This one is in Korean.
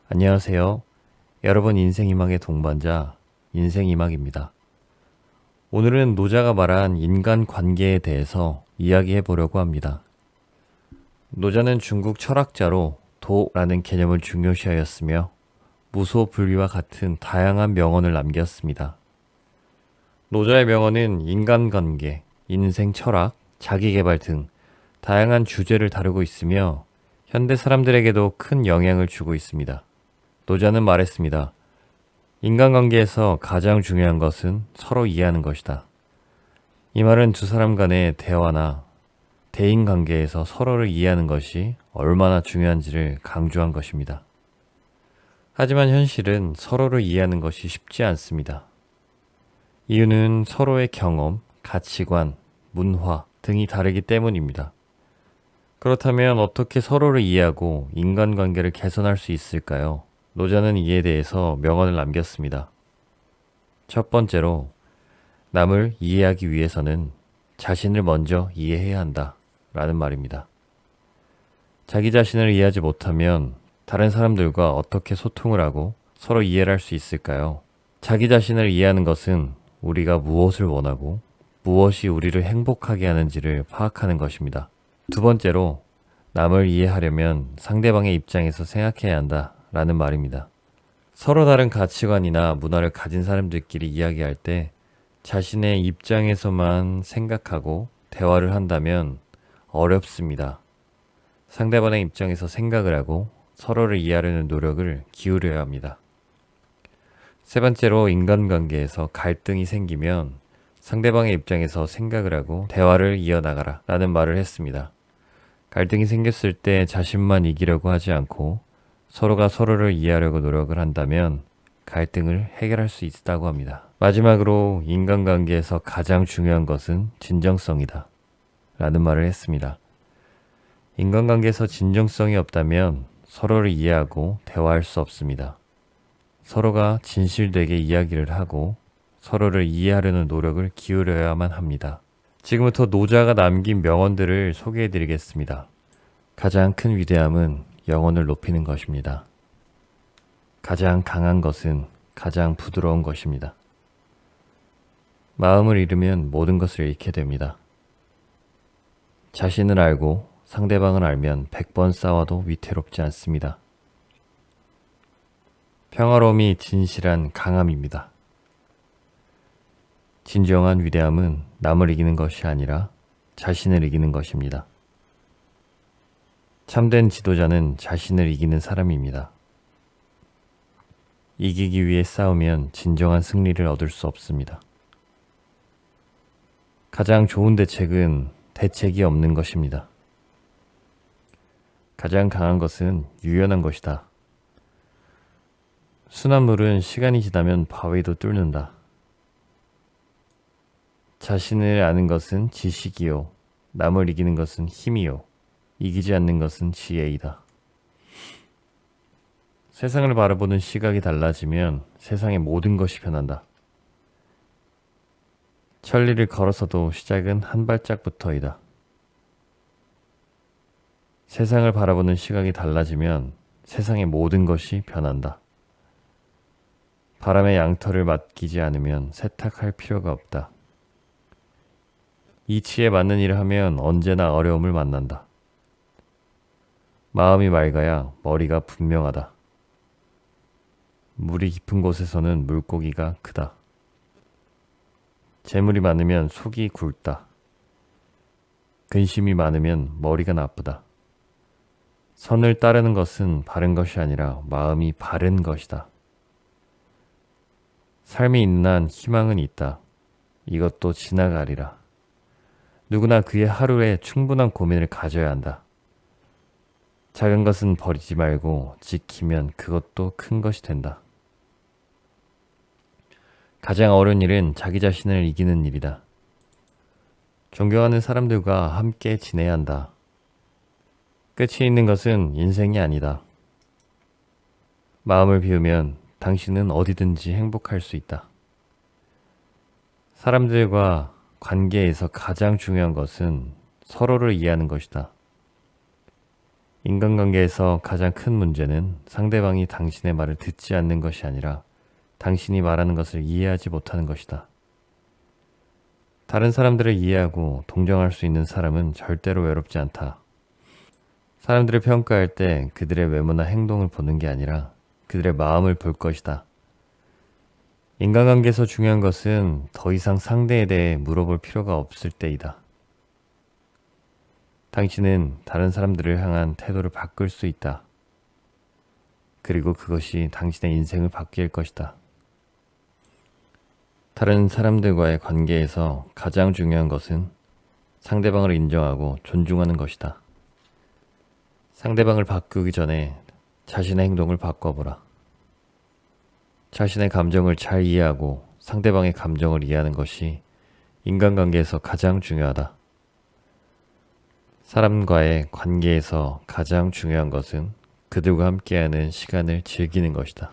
안녕하세요. 여러분 인생이막의 동반자 인생이막입니다. 오늘은 노자가 말한 인간관계에 대해서 이야기해 보려고 합니다. 노자는 중국 철학자로 도라는 개념을 중요시하였으며 무소불위와 같은 다양한 명언을 남겼습니다. 노자의 명언은 인간관계, 인생 철학, 자기계발 등 다양한 주제를 다루고 있으며 현대 사람들에게도 큰 영향을 주고 있습니다. 노자는 말했습니다. 인간관계에서 가장 중요한 것은 서로 이해하는 것이다. 이 말은 두 사람 간의 대화나 대인관계에서 서로를 이해하는 것이 얼마나 중요한지를 강조한 것입니다. 하지만 현실은 서로를 이해하는 것이 쉽지 않습니다. 이유는 서로의 경험, 가치관, 문화 등이 다르기 때문입니다. 그렇다면 어떻게 서로를 이해하고 인간관계를 개선할 수 있을까요? 노자는 이에 대해서 명언을 남겼습니다. 첫 번째로, 남을 이해하기 위해서는 자신을 먼저 이해해야 한다 라는 말입니다. 자기 자신을 이해하지 못하면 다른 사람들과 어떻게 소통을 하고 서로 이해를 할 수 있을까요? 자기 자신을 이해하는 것은 우리가 무엇을 원하고 무엇이 우리를 행복하게 하는지를 파악하는 것입니다. 두 번째로, 남을 이해하려면 상대방의 입장에서 생각해야 한다 라는 말입니다. 서로 다른 가치관이나 문화를 가진 사람들끼리 이야기할 때 자신의 입장에서만 생각하고 대화를 한다면 어렵습니다. 상대방의 입장에서 생각을 하고 서로를 이해하려는 노력을 기울여야 합니다. 세 번째로, 인간관계에서 갈등이 생기면 상대방의 입장에서 생각을 하고 대화를 이어나가라 라는 말을 했습니다. 갈등이 생겼을 때 자신만 이기려고 하지 않고 서로가 서로를 이해하려고 노력을 한다면 갈등을 해결할 수 있다고 합니다. 마지막으로, 인간관계에서 가장 중요한 것은 진정성이다 라는 말을 했습니다. 인간관계에서 진정성이 없다면 서로를 이해하고 대화할 수 없습니다. 서로가 진실되게 이야기를 하고 서로를 이해하려는 노력을 기울여야만 합니다. 지금부터 노자가 남긴 명언들을 소개해 드리겠습니다. 가장 큰 위대함은 영혼을 높이는 것입니다. 가장 강한 것은 가장 부드러운 것입니다. 마음을 잃으면 모든 것을 잃게 됩니다. 자신을 알고 상대방을 알면 100번 싸워도 위태롭지 않습니다. 평화로움이 진실한 강함입니다. 진정한 위대함은 남을 이기는 것이 아니라 자신을 이기는 것입니다. 참된 지도자는 자신을 이기는 사람입니다. 이기기 위해 싸우면 진정한 승리를 얻을 수 없습니다. 가장 좋은 대책은 대책이 없는 것입니다. 가장 강한 것은 유연한 것이다. 순한 물은 시간이 지나면 바위도 뚫는다. 자신을 아는 것은 지식이요, 남을 이기는 것은 힘이요, 이기지 않는 것은 지혜이다. 세상을 바라보는 시각이 달라지면 세상의 모든 것이 변한다. 천리를 걸어서도 시작은 한 발짝부터이다. 세상을 바라보는 시각이 달라지면 세상의 모든 것이 변한다. 바람의 양털을 맡기지 않으면 세탁할 필요가 없다. 이치에 맞는 일을 하면 언제나 어려움을 만난다. 마음이 맑아야 머리가 분명하다. 물이 깊은 곳에서는 물고기가 크다. 재물이 많으면 속이 굵다. 근심이 많으면 머리가 나쁘다. 선을 따르는 것은 바른 것이 아니라 마음이 바른 것이다. 삶이 있는 한 희망은 있다. 이것도 지나가리라. 누구나 그의 하루에 충분한 고민을 가져야 한다. 작은 것은 버리지 말고 지키면 그것도 큰 것이 된다. 가장 어려운 일은 자기 자신을 이기는 일이다. 존경하는 사람들과 함께 지내야 한다. 끝이 있는 것은 인생이 아니다. 마음을 비우면 당신은 어디든지 행복할 수 있다. 사람들과 관계에서 가장 중요한 것은 서로를 이해하는 것이다. 인간관계에서 가장 큰 문제는 상대방이 당신의 말을 듣지 않는 것이 아니라 당신이 말하는 것을 이해하지 못하는 것이다. 다른 사람들을 이해하고 동정할 수 있는 사람은 절대로 외롭지 않다. 사람들을 평가할 때 그들의 외모나 행동을 보는 게 아니라 그들의 마음을 볼 것이다. 인간관계에서 중요한 것은 더 이상 상대에 대해 물어볼 필요가 없을 때이다. 당신은 다른 사람들을 향한 태도를 바꿀 수 있다. 그리고 그것이 당신의 인생을 바뀔 것이다. 다른 사람들과의 관계에서 가장 중요한 것은 상대방을 인정하고 존중하는 것이다. 상대방을 바꾸기 전에 자신의 행동을 바꿔보라. 자신의 감정을 잘 이해하고 상대방의 감정을 이해하는 것이 인간관계에서 가장 중요하다. 사람과의 관계에서 가장 중요한 것은 그들과 함께하는 시간을 즐기는 것이다.